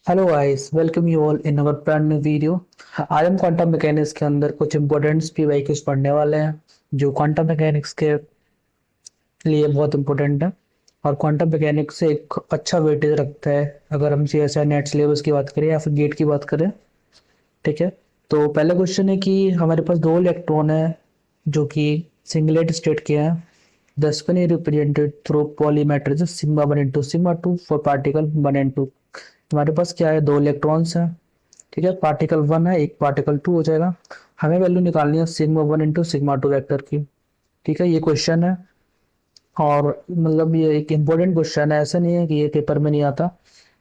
Hello guys, welcome you all in our brand new video. आज हम quantum mechanics के अंदर कुछ इंपॉर्टेंट पीवाईक्यूज पढ़ने वाले हैं जो क्वांटम मैकेनिक्स के लिए बहुत इंपॉर्टेंट है। और क्वांटम मैकेनिक्स से एक अच्छा वेटेज रखता है अगर हम C S I NET syllabus की बात करें या फिर गेट की बात करें। ठीक है। तो पहला क्वेश्चन है कि हमारे पास दो इलेक्ट्रॉन है जो कि सिंगलेट स्टेट के हैं। The spin is represented through Pauli matrices sigma 1 into sigma 2 for particle 1 and 2। हमारे पास क्या है, दो इलेक्ट्रॉन्स हैं। ठीक है, पार्टिकल 1 है, एक पार्टिकल 2 हो जाएगा। हमें वैल्यू निकालनी है सिग्मा 1 इंटू सिग्मा 2 वेक्टर की। ठीक है, ये क्वेश्चन है। और मतलब ये एक इम्पोर्टेंट क्वेश्चन है, ऐसा नहीं है कि ये पेपर में नहीं आता।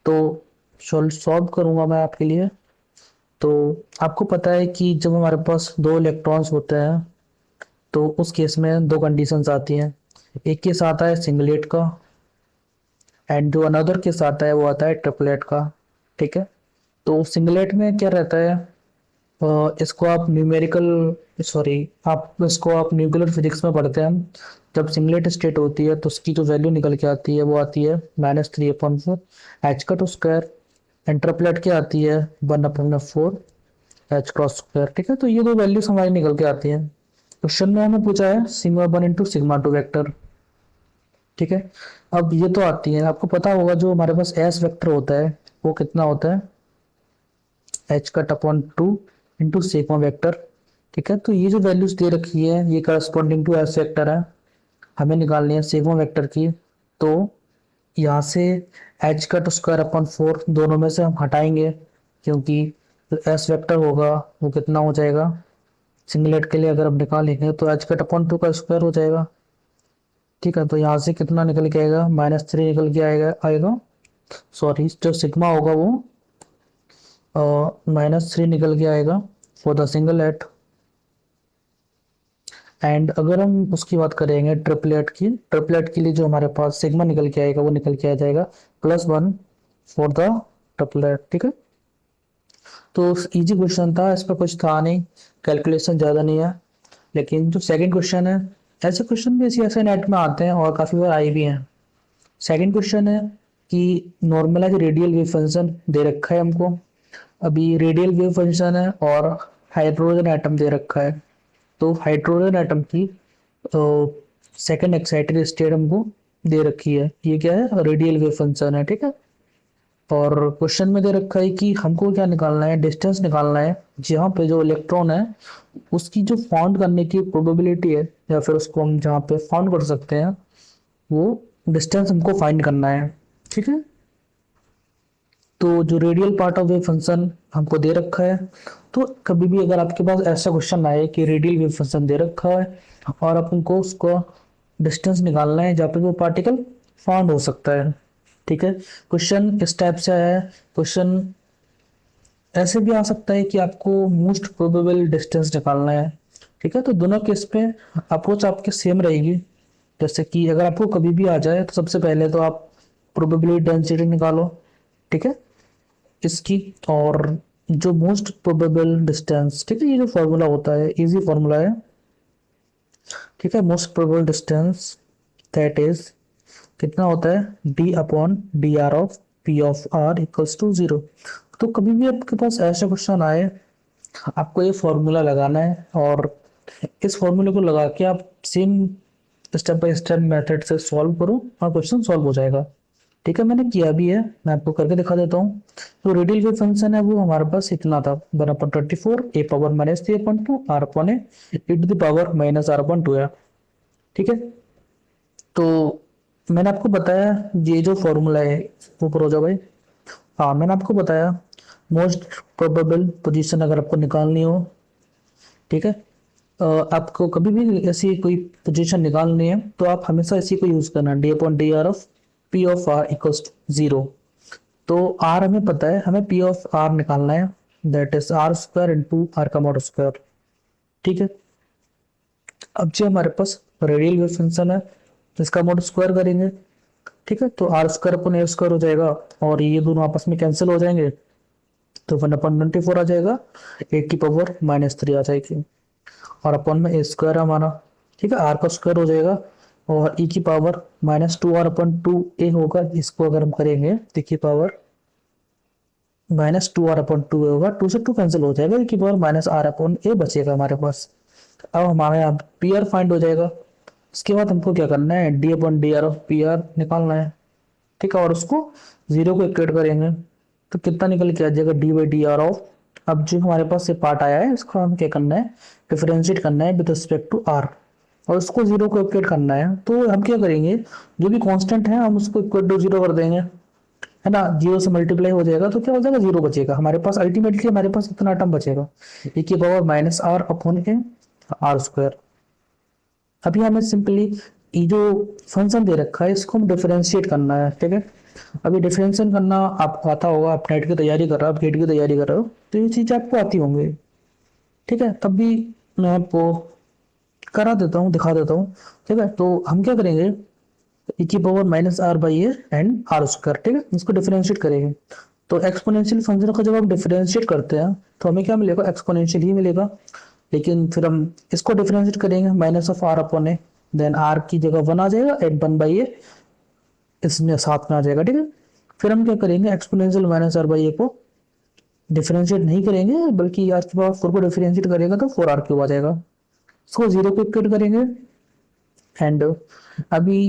तो सॉल्व करूंगा मैं आपके लिए। तो आपको पता है कि जब हमारे पास दो इलेक्ट्रॉन्स होते हैं तो उस केस में दो कंडीशंस आती हैं। एक केस आता है सिंगलेट का, एंड जो अनदर केस आता है वो आता है ट्रिपलेट का। ठीक है। तो सिंगलेट में क्या रहता है, इसको आप आप न्यूक्लियर फिजिक्स में पढ़ते हैं। जब सिंगलेट स्टेट होती है तो उसकी जो वैल्यू निकल के आती है वो आती है -3/4 एच का टू स्क्वायर। एंड ट्रिपलेट क्या आती है 1/4 एच क्रॉस स्क्वायर। ठीक है, तो ये दो वैल्यूज हमारी निकल के आती हैं। क्वेश्चन में हमें पूछा है सिग्मा 1 इंटू सिग्मा 2 वैक्टर। ठीक है। अब ये तो आती है, आपको पता होगा जो हमारे पास एस वेक्टर होता है वो कितना होता है, H cut upon 2 into sigma vector. ठीक है, तो ये जो वैल्यूज दे रखी है ये करस्पॉन्डिंग टू एस वेक्टर है। हमें निकालनी है सिग्मा वेक्टर की। तो यहाँ से एच कट स्क्वायर अपॉन 4 दोनों में से हम हटाएंगे, क्योंकि एस वेक्टर होगा वो कितना हो जाएगा, सिंगलेट के लिए अगर हम निकालेंगे तो एच कट अपॉन 2 का स्क्वायर हो जाएगा। ठीक है, तो यहाँ से कितना निकल के आएगा, -3 निकल के आएगा। सॉरी, जो सिग्मा होगा वो -3 निकल के आएगा for the singlet. And अगर हम उसकी बात करेंगे ट्रिपलेट की, ट्रिपलेट के लिए जो हमारे पास सिग्मा निकल के आएगा वो निकल के आ जाएगा +1 फॉर द ट्रिपलेट। ठीक है। तो इजी क्वेश्चन था, इस पर कुछ था नहीं, कैलकुलेशन ज़्यादा नहीं है। लेकिन जो सेकंड क्वेश्चन है, ऐसे क्वेश्चन भी ऐसे ऐसे नेट में आते हैं और काफ़ी बार आए भी हैं। सेकंड क्वेश्चन है कि नॉर्मलाइज रेडियल वेव फंक्शन दे रखा है हमको। अभी रेडियल वेव फंक्शन है और हाइड्रोजन एटम दे रखा है। तो हाइड्रोजन एटम की सेकंड एक्साइटेड स्टेट हमको दे रखी है, ये क्या है, रेडियल वेव फंक्शन है। ठीक है। और क्वेश्चन में दे रखा है कि हमको क्या निकालना है, डिस्टेंस निकालना है जहाँ पे जो इलेक्ट्रॉन है उसकी जो फाउंड करने की प्रोबेबिलिटी है, या फिर उसको हम जहाँ पे फाउंड कर सकते हैं वो डिस्टेंस हमको फाइंड करना है। ठीक है। तो जो radial part of wave function हमको दे रखा है, तो कभी भी अगर आपके पास ऐसा क्वेश्चन आए कि रेडियल वेव फंक्शन दे रखा है और आपको उसको डिस्टेंस निकालना है जहाँ पे वो पार्टिकल फाउंड हो सकता है। ठीक है, क्वेश्चन इस टाइप से आया है। क्वेश्चन ऐसे भी आ सकता है कि आपको मोस्ट प्रोबेबल डिस्टेंस निकालना है। ठीक है, तो दोनों केस पे अप्रोच आपकी सेम रहेगी। जैसे कि अगर आपको कभी भी आ जाए तो सबसे पहले तो आप प्रोबेबिलिटी डेंसिटी निकालो। ठीक है, इसकी। और जो मोस्ट प्रोबेबल डिस्टेंस, ठीक है, ये जो फॉर्मूला होता है इजी फॉर्मूला है। ठीक है, most probable distance that is कितना होता है, d/dr of p of r equals to 0। तो कभी भी आपके पास ऐसा क्वेश्चन आए, आपको ये फॉर्मूला लगाना है और इस फॉर्मूले को लगा के आप same step by step method से सॉल्व करो और क्वेश्चन सॉल्व हो जाएगा। ठीक है, मैंने किया भी है, मैं आपको करके दिखा देता हूँ। तो रेडियल वेव फंक्शन है वो हमारे पास इतना था, 1/24 a power -3/2 r upon A to the power -r/2 है। ठीक है। तो मैंने आपको बताया ये जो फॉर्मूला है, ऊपर हो जाओ भाई। हाँ, मैंने आपको बताया मोस्ट प्रोबेबल पोजीशन अगर आपको निकालनी हो। ठीक है। आपको कभी भी ऐसी कोई पोजीशन निकालनी है तो आप हमेशा इसी को यूज करना, d/dr of p of r equals to 0। तो r हमें पता है, हमें p ऑफ r निकालना है, that is r square into r का मॉड स्क्वायर। ठीक है। अब जो हमारे पास रेडियल वेव फंक्शन है इसका मॉड स्क्वायर करेंगे। ठीक है, तो R square upon A square हो जाएगा और ये दोनों आपस में कैंसिल हो जाएंगे। तो 1/24 आ जाएगा, ए की पावर -3 आ जाएगी और अपन में ए स्क्वायर हमारा। ठीक है, आर का स्क्वायर हो जाएगा और ई की पावर -2r/2 ए होगा। इसको अगर हम करेंगे तो की power minus two R upon two होगा, टू से टू कैंसिल हो जाएगा, कि power minus R upon A बचेगा हमारे पास। अब हमारे यहाँ पी आर फाइंड हो जाएगा। उसके बाद हमको क्या करना है, D upon D R of P R निकालना है, ठीक है, और उसको जीरो को इक्वेट करेंगे तो कितना निकल के आ जाएगा, D by D R of. अब जो हमारे पास ये पार्ट आया है इसको हम क्या करना है, डिफरेंशिएट करना है विद रिस्पेक्ट टू आर, और उसको जीरो को इक्वेट करना है। तो हम क्या करेंगे, जो भी कांस्टेंट है हम उसको इक्वल टू जीरो कर देंगे, है ना, जीरो से मल्टीप्लाई हो जाएगा तो क्या हो जाएगा, जीरो बचेगा हमारे पास। अल्टीमेटली हमारे पास कितना टर्म बचेगा, ए की power minus R upon A R square. अभी हमें सिंपली ये जो फंक्शन दे रखा है इसको हम डिफरेंशिएट करना है, ठीक है। अभी डिफरेंशिएट करना आपको आता होगा, आप नेट की तैयारी कर रहे हो, आप गेट की तैयारी कर रहे हो, तो ये चीज़ आपको आती होंगी, ठीक है। तब भी मैं आपको करा देता हूँ, दिखा देता हूँ, ठीक है। तो हम क्या करेंगे, e की power minus R by A and R square, ठीक है, इसको डिफरेंशिएट करेंगे। तो एक्सपोनेंशियल फंक्शन को जब हम डिफरेंशिएट करते हैं तो हमें क्या मिलेगा, एक्सपोनेंशियल ही मिलेगा। लेकिन फिर हम इसको डिफरेंशिएट करेंगे minus of R upon A, then R की जगह वन आ जाएगा एंड वन बाई ए इसमें साथ में आ जाएगा, ठीक है। फिर हम क्या करेंगे, एक्सपोनेंशियल माइनस आर बाई ए को डिफरेंशिएट नहीं करेंगे, बल्कि आर की पावर फोर को डिफरेंशिएट करेगा तो फोर आर क्यूब आ जाएगा। इसको जीरो को इक्वेट करेंगे एंड अभी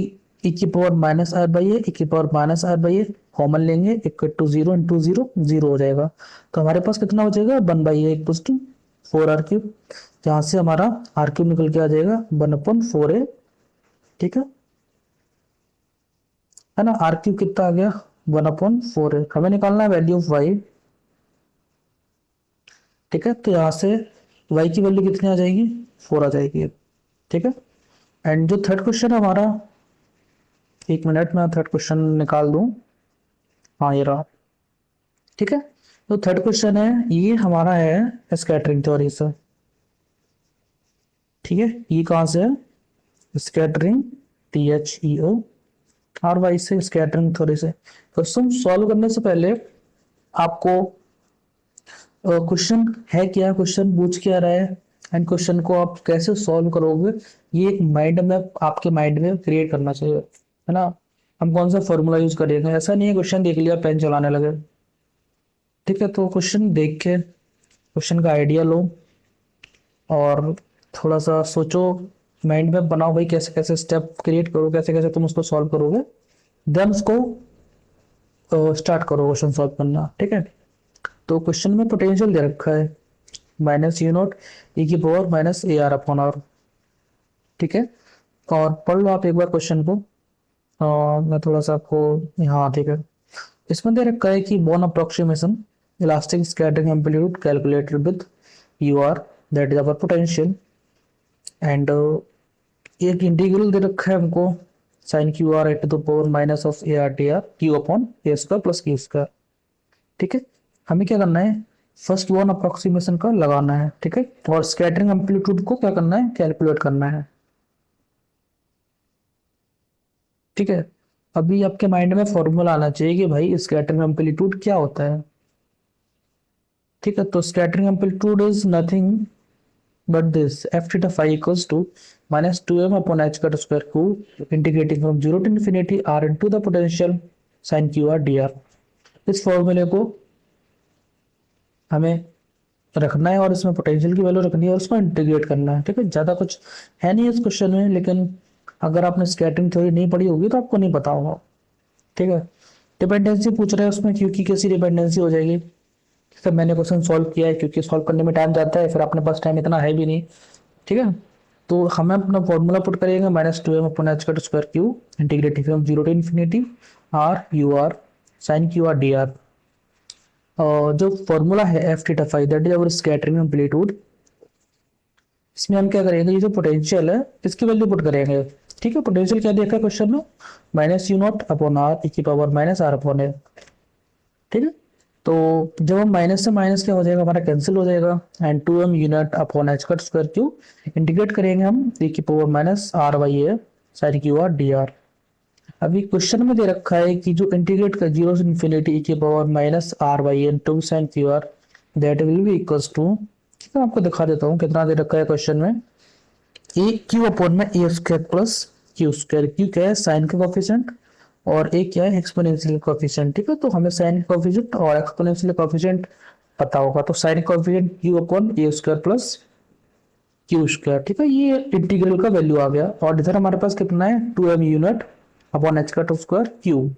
e की power minus R by A, e की power minus R by A common लेंगे, equal to zero into zero zero हो जाएगा। तो हमारे पास कितना हो जाएगा, one by A equal to four R cube, जहाँ से हमारा आर क्यूब निकल के आ जाएगा वन अपॉन फोर ए, ठीक है ना। आर क्यूब कितना आ गया, वन अपॉन फोर ए। हमें निकालना है वैल्यू ऑफ वाई, ठीक है। तो यहाँ से वाई की वैल्यू कितनी आ जाएगी, फोर आ जाएगी, ठीक है। एंड जो थर्ड क्वेश्चन है हमारा, एक मिनट में थर्ड क्वेश्चन निकाल दूं, हाँ ये रहा, ठीक है। तो थर्ड क्वेश्चन है, ये हमारा है स्कैटरिंग थ्योरी से, ठीक है। ये कहाँ से है, scattering, T H E O R Y से, स्कैटरिंग थ्योरी से। क्वेश्चन सॉल्व करने से पहले आपको क्वेश्चन है क्या, क्वेश्चन पूछ क्या रहा है एंड क्वेश्चन को आप कैसे सॉल्व करोगे, ये एक माइंड में, आपके माइंड में क्रिएट करना चाहिए, है ना। हम कौन सा फॉर्मूला यूज करेंगे, ऐसा नहीं है क्वेश्चन देख लिया पेन चलाने लगे, ठीक है। तो क्वेश्चन देख के क्वेश्चन का आइडिया लो और थोड़ा सा सोचो, माइंड में बनाओ भाई कैसे कैसे स्टेप क्रिएट करो, कैसे कैसे तुम उसको सॉल्व करोगे, देन उसको स्टार्ट करो क्वेश्चन सॉल्व करना, ठीक है। तो क्वेश्चन में पोटेंशियल दे रखा है माइनस यू नॉट ई की power minus A R upon R, ठीक है। और पढ़ लो आप एक बार क्वेश्चन को, मैं थोड़ा सा आपको, हाँ ठीक है। इसमें दे रखा है कि Born approximation elastic scattering amplitude calculated with U R, that is our potential, and एक इंटीग्रल दे रखा है हमको sine Q R at to the power minus of A R T R Q upon A square plus Q square, ठीक है। हमें क्या करना है, फर्स्ट वन अप्रोक्सीमेशन का लगाना है, ठीक है, और स्कैटरिंग एम्पलीट्यूड को क्या करना है, कैलकुलेट करना है, ठीक है। अभी आपके माइंड में फॉर्मूला आना चाहिए कि भाई स्कैटरिंग एम्पलीट्यूड क्या होता है, ठीक है। तो scattering amplitude is nothing but this F theta phi equals to minus two M upon H cut square Q integrating from zero to infinity R into the potential sine Q R D R. इस फॉर्मूले को हमें रखना है और इसमें potential की value रखनी है और उसको इंटीग्रेट करना है, ठीक है। ज़्यादा कुछ है नहीं इस क्वेश्चन में, लेकिन अगर आपने स्कैटरिंग थ्योरी नहीं पढ़ी होगी तो आपको नहीं पता होगा, ठीक है। डिपेंडेंसी पूछ रहे हैं उसमें, क्योंकि कैसी डिपेंडेंसी हो जाएगी, सर मैंने क्वेश्चन सॉल्व किया है, क्योंकि सॉल्व करने में टाइम जाता है, फिर अपने पास टाइम इतना है भी नहीं, ठीक है। तो हमें अपना फॉर्मूला पुट करेंगे minus two M upon H cut square Q integrating from zero to infinity R U R sine Q R D R. जो फॉर्मूला है F theta phi that is our scattering amplitude, इसमें हम क्या करेंगे, ये जो potential है इसकी वैल्यू पुट करेंगे, ठीक है। पोटेंशियल क्या देखा क्वेश्चन में, minus you not upon R E की पावर माइनस आर अपॉन ए, ठीक है। तो जब हम माइनस से माइनस क्या हो जाएगा, हमारा कैंसिल हो जाएगा and two M unit upon H cut square Q integrate करेंगे हम e की power minus R by A sine Q R D R. अभी क्वेश्चन में दे रखा है कि जो इंटीग्रेट कर जीरो से इन्फिनिटी e की power minus R by A two sine Q R that will be equals to, ठीक है। आपको दिखा देता हूँ कितना दे रखा है क्वेश्चन में, ए क्यू अपॉन में A square plus Q square, Q क्या है साइन का कोफिशिएंट और एक क्या है एक्सपोनेंशियल कोएफिशिएंट, ठीक है। तो हमें साइन कोएफिशिएंट और एक्सपोनेंशियल कोएफिशिएंट पता होगा, तो sign coefficient Q upon A square plus Q square, ठीक है। ये इंटीग्रल का वैल्यू आ गया, और इधर हमारे पास कितना है 2m unit upon H cut square Q.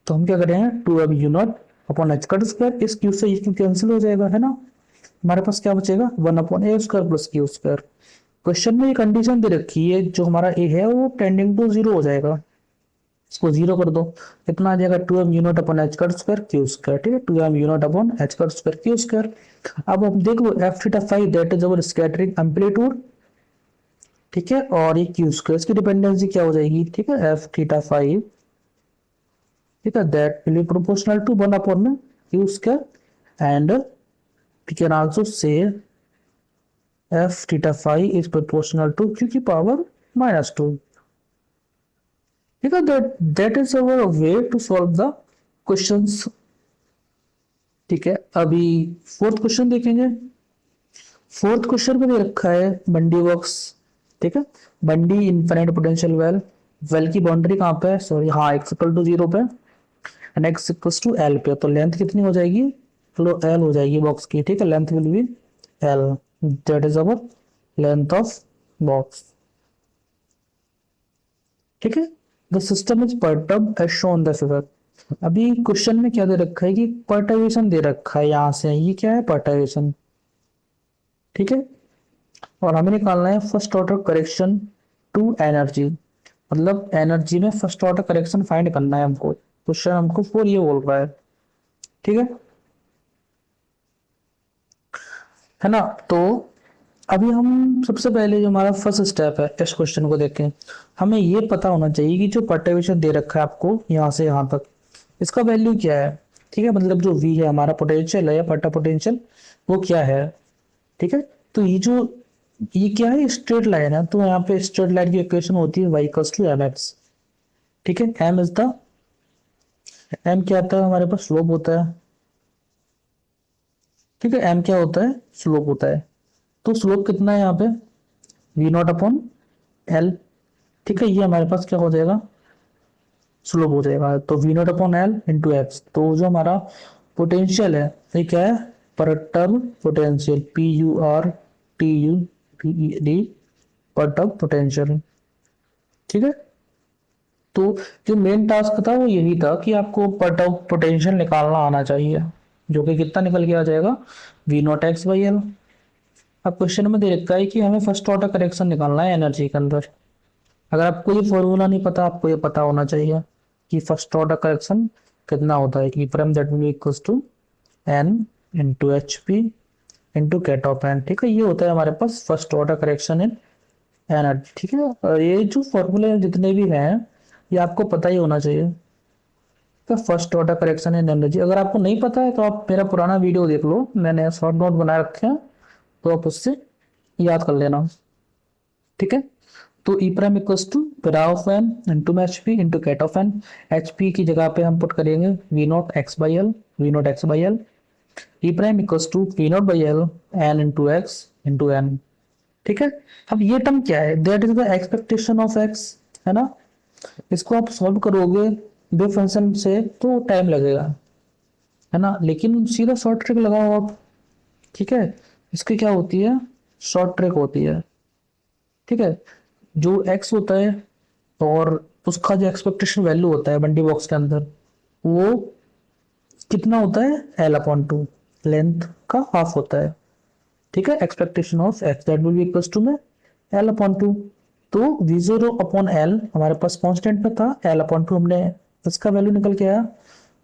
तो हम क्या करेंगे 2m unit upon H cut square, इस क्यू से ये कैंसिल हो जाएगा, है ना। हमारे पास क्या बचेगा 1 upon A square plus Q square. Question में ये कंडीशन दे रखी है, जो हमारा ए है वो टेंडिंग टू जीरो हो जाएगा, इसको जीरो कर दो, कितना आ जाएगा 2m unit upon H cut square Q square, ठीक है। 2m unit upon H cut square Q square. अब हम देख लो F theta five that is our scattering amplitude, ठीक है। और ये क्यू स्क्वायर, इसकी डिपेंडेंसी क्या हो जाएगी, ठीक है, एफ थीटा फाइव, ठीक है, that will be proportional to 1 upon में Q square, and we can also say F theta five is proportional to Q की पावर -2, ठीक है। That is our way to solve the questions, ठीक है। अभी fourth question देखेंगे। Fourth question में दे रखा है बंडी बॉक्स, ठीक है, one D infinite potential well, well की बाउंड्री कहाँ पे है, सॉरी हाँ x इक्वल टू 0 पे and x equal to l पे, तो लेंथ कितनी हो जाएगी, फ्लो l हो जाएगी बॉक्स की, ठीक है। Length will be l, that is our length of box, ठीक है। The system is perturb as shown the figure. अभी क्वेश्चन में क्या दे रखा है कि पर्टर्वेशन दे रखा है, यहां से ये क्या है पर्टर्वेशन, ठीक है। और हमें निकालना है first order correction to energy, मतलब एनर्जी में फर्स्ट ऑर्डर करेक्शन फाइंड करना है हमको, क्वेश्चन हमको फोर ये बोल रहा है, ठीक है ना। तो अभी हम सबसे पहले जो हमारा फर्स्ट स्टेप है इस क्वेश्चन को देखें, हमें ये पता होना चाहिए कि जो पर्टर्वेशन दे रखा है आपको यहाँ से यहाँ तक, इसका वैल्यू क्या है, ठीक है। मतलब जो v है हमारा पोटेंशियल है या पर्टा पोटेंशियल, वो क्या है, ठीक है। तो ये क्या है स्ट्रेट लाइन है, तो यहाँ पे स्ट्रेट लाइन की इक्वेशन होती है y इक्वल्स टू mx, ठीक है। m क्या आता है हमारे पास स्लोप होता है, ठीक है। m क्या होता है स्लोप होता है, तो स्लोप कितना है यहाँ पे v नॉट अपॉन l, ठीक है। ये हमारे पास क्या हो जाएगा स्लोप हो जाएगा, तो v naught upon l into x. तो जो हमारा पोटेंशियल है ये क्या है पर टर्म पोटेंशियल, PURTUPED पर टर्म पोटेंशियल, ठीक है। तो जो मेन टास्क था वो यही था कि आपको पर टर्म पोटेंशियल निकालना आना चाहिए, जो कि कितना निकल के आ जाएगा v not X by L. अब क्वेश्चन में दे रखा है कि हमें फर्स्ट ऑर्डर करेक्शन निकालना है एनर्जी के अंदर। अगर आपको ये फॉर्मूला नहीं पता, आपको ये पता होना चाहिए कि फर्स्ट ऑर्डर करेक्शन कितना होता है, कि परम that will be equals to N into H P into ket of N, ठीक है। ये होता है हमारे पास first order correction in energy, ठीक है। और ये जो फॉर्मूले जितने भी हैं ये आपको पता ही होना चाहिए, तो first order correction in energy. अगर आपको नहीं पता है तो आप मेरा पुराना वीडियो देख लो, मैंने शॉर्ट नोट बना रखे हैं, तो आप उससे याद कर लेना, ठीक है। तो E prime equals to bra of N into में H P into ket of N, H P की जगह पे हम पुट करेंगे V naught X by L, V naught X by L, E prime equals to V naught by L N into X into N, ठीक है। अब ये term क्या है that is the expectation of X, है ना। इसको आप सॉल्व करोगे वेव फंक्शन से तो टाइम लगेगा, है ना, लेकिन सीधा शॉर्ट ट्रिक लगाओ आप, ठीक है। इसकी क्या होती है शॉर्ट ट्रिक होती है, ठीक है। जो x होता है और उसका जो एक्सपेक्टेशन वैल्यू होता है बंडी बॉक्स के अंदर, वो कितना होता है l अपॉन टू, लेंथ का हाफ होता है, ठीक है। Expectation of x that will be equals to में l अपॉन टू, तो v0 अपॉन l हमारे पास कांस्टेंट में था, l अपॉन टू हमने इसका वैल्यू निकल के आया,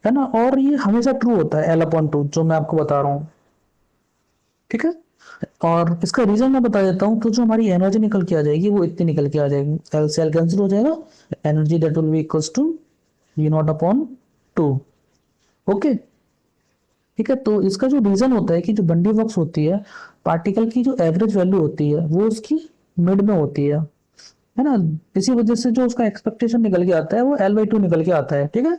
है ना। और ये हमेशा ट्रू होता है l अपॉन टू, जो मैं आपको बता रहा हूँ, ठीक है। और इसका रीजन मैं बता देता हूँ, तो जो हमारी एनर्जी निकल के आ जाएगी वो इतनी निकल के आ जाएगी, एल से एल कैंसिल हो जाएगा, energy that will be equals to V naught upon two, okay, ठीक है। तो इसका जो रीजन होता है कि जो बंडी बॉक्स होती है पार्टिकल की जो एवरेज वैल्यू होती है वो उसकी मिड में होती है ना। इसी वजह से जो उसका एक्सपेक्टेशन निकल के आता है वो L/2 निकल के आता है, ठीक है।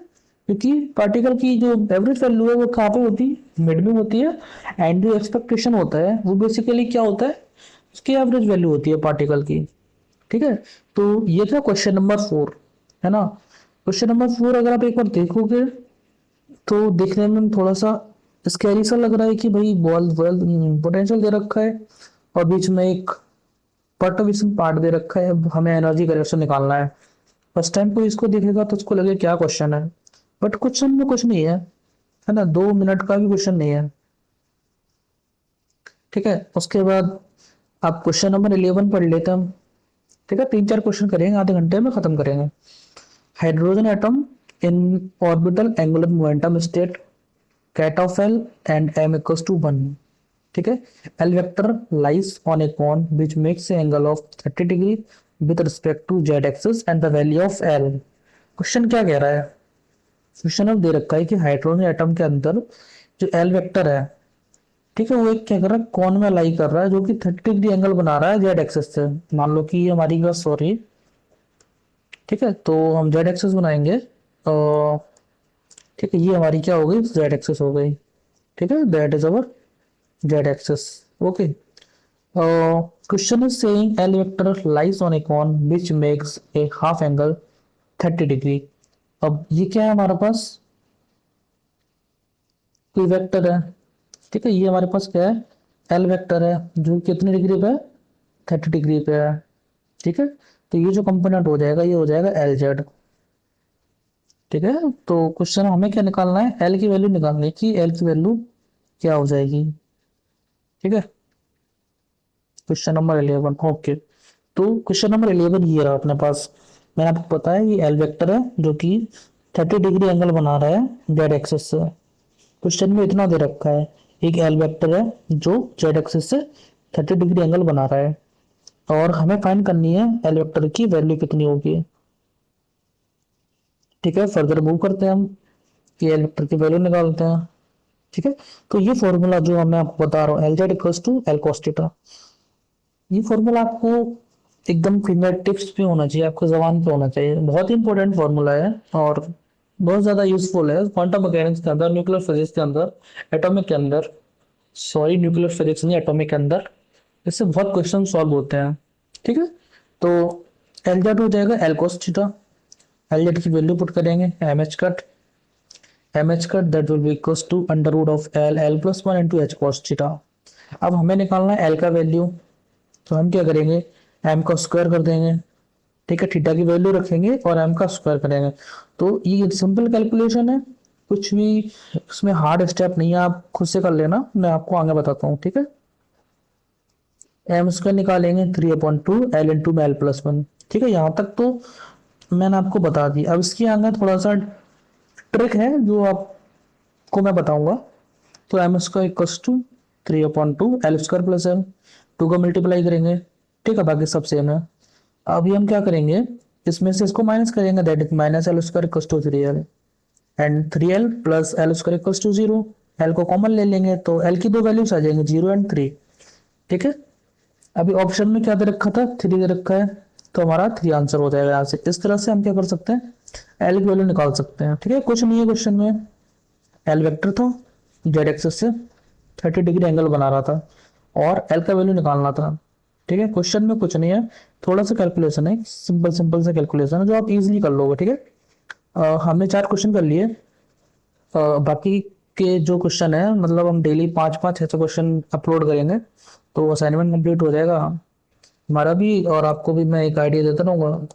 क्योंकि पार्टिकल की जो एवरेज वैल्यू है वो कहाँ पे होती है मिड में होती है, एंड जो एक्सपेक्टेशन होता है वो बेसिकली क्या होता है उसकी एवरेज वैल्यू होती है पार्टिकल की, ठीक है। तो ये था क्वेश्चन नंबर 4, है ना। क्वेश्चन नंबर 4 अगर आप एक बार देखोगे तो देखने में थोड़ा सा स्कैरी सा लग रहा है कि भाई बॉल बॉल पोटेंशियल दे रखा है और बीच में एक पर्टर्बिशन पार्ट दे रखा है, हमें एनर्जी करेक्शन निकालना है। फर्स्ट टाइम कोई इसको देखेगा तो उसको लगे क्या क्वेश्चन है, बट क्वेश्चन में कुछ नहीं है ना, 2 मिनट का भी क्वेश्चन नहीं है। ठीक है, उसके बाद आप क्वेश्चन नंबर 11 पढ़ लेते हैं हम। ठीक है, 3-4 क्वेश्चन करेंगे, आधे घंटे में खत्म करेंगे। Hydrogen atom in orbital angular momentum state cat of L and m equals to 1। ठीक है, L vector lies on a cone which makes an angle of 30 degree with respect to z axis and the value of L। Question क्या कह रहा है? Question अब दे रखा है कि हाइड्रोजन एटम के अंदर जो L वेक्टर है, ठीक है, वो एक क्या कर रहा है, कॉन में लाई कर रहा है जो कि 30 डिग्री एंगल बना रहा है जेड एक्सिस से। मान लो कि ये हमारी बात सॉरी, ठीक है, तो हम जेड एक्सिस बनाएंगे और ठीक है, ये हमारी क्या हो गई, जेड एक्सिस हो गई। ठीक है, that is our Z axis. Okay, question is saying L vector lies on a cone which makes a half angle 30 degree. अब ये क्या है हमारे पास, कोई वेक्टर है। ठीक है, ये हमारे पास क्या है, एल वेक्टर है जो कितने डिग्री पे है, 30 डिग्री पे है। ठीक है, तो ये जो कंपोनेंट हो जाएगा ये हो जाएगा एल जेड। ठीक है, तो क्वेश्चन हमें क्या निकालना है, एल की वैल्यू निकालनी है कि एल की वैल्यू क्या हो जाएगी। ठीक है, क्वेश्चन नंबर 11। ओके, तो क्वेश्चन नंबर 11 ये रहा अपने पास। मैंने आपको पता है ये एल वेक्टर है जो कि 30 डिग्री एंगल बना रहा है जेड एक्सिस से। क्वेश्चन में इतना दे रखा है, एक एल वेक्टर है जो जेड एक्सिस से 30 डिग्री एंगल बना रहा है और हमें फाइंड करनी है एल वेक्टर की वैल्यू कितनी होगी। ठीक है, फर्दर मूव करते हैं हम कि एल वेक्टर की वैल्यू निकालते हैं। ठीक है, तो ये फॉर्मूला जो मैं आपको बता रहा हूँ, L Z equals to L cos theta, ये फॉर्मूला आपको एकदम फिंगर टिप्स पे होना चाहिए, आपको जबान पे होना चाहिए। बहुत ही इंपॉर्टेंट फॉर्मूला है और बहुत ज्यादा यूजफुल है क्वांटम मैकेनिक्स के अंदर, न्यूक्लियर फिजिक्स के अंदर, एटॉमिक के अंदर, सॉरी न्यूक्लियर फिजिक्स नहीं, एटॉमिक के अंदर इससे बहुत क्वेश्चन सॉल्व होते हैं। ठीक है, तो एल जेड हो जाएगा L cos theta. L Z की वैल्यू पुट करेंगे M H cut that will be equals to under root of L L plus 1 into H cos theta. अब हमें निकालना है एल का वैल्यू, तो हम क्या करेंगे, एम का स्क्वायर कर देंगे। ठीक है, थीटा की वैल्यू रखेंगे और एम का स्क्वायर करेंगे। तो ये सिंपल कैलकुलेशन है, कुछ भी इसमें हार्ड स्टेप नहीं है, आप खुद से कर लेना, मैं आपको आगे बताता हूँ। ठीक है, एम स्क्वायर निकालेंगे 3/2 एल इंटू में एल प्लस 1। ठीक है, यहाँ तक तो मैंने आपको बता दी। अब इसके आगे थोड़ा सा ट्रिक है जो आपको मैं बताऊंगा। तो M square equals to 3/2 L square plus L, two का मल्टीप्लाई करेंगे। ठीक है, बाकी सब सेम है। अभी हम क्या करेंगे, इसमें से इसको माइनस करेंगे, that is minus L square equals to 3l and 3l plus L square equals to 0। L को कॉमन ले लेंगे तो एल की दो वैल्यूज आ जाएंगे, 0 एंड 3। ठीक है, अभी ऑप्शन में क्या दे रखा था, 3 दे रखा है, तो हमारा 3 आंसर हो जाएगा यहाँ से। इस तरह से हम क्या कर सकते हैं, एल की वैल्यू निकाल सकते हैं। ठीक है, कुछ नहीं है क्वेश्चन में, एल वेक्टर था जेड एक्सिस से 30 डिग्री एंगल बना रहा था और एल का वैल्यू निकालना था। ठीक है, क्वेश्चन में कुछ नहीं है, थोड़ा सा कैलकुलेशन है, सिंपल सिंपल सा कैलकुलेशन है जो आप इजीली कर लोगे। ठीक है, हमने 4 क्वेश्चन कर लिए। बाकी के जो क्वेश्चन है, मतलब हम डेली 5-5 ऐसे क्वेश्चन अपलोड करेंगे तो असाइनमेंट कंप्लीट हो जाएगा हमारा भी, और आपको भी मैं एक आइडिया देता रहूँगा।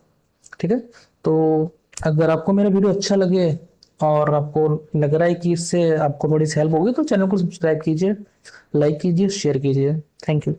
ठीक है, तो अगर आपको मेरा वीडियो अच्छा लगे और आपको लग रहा है कि इससे आपको थोड़ी सी हेल्प होगी तो चैनल को सब्सक्राइब कीजिए, लाइक कीजिए, शेयर कीजिए। Thank you.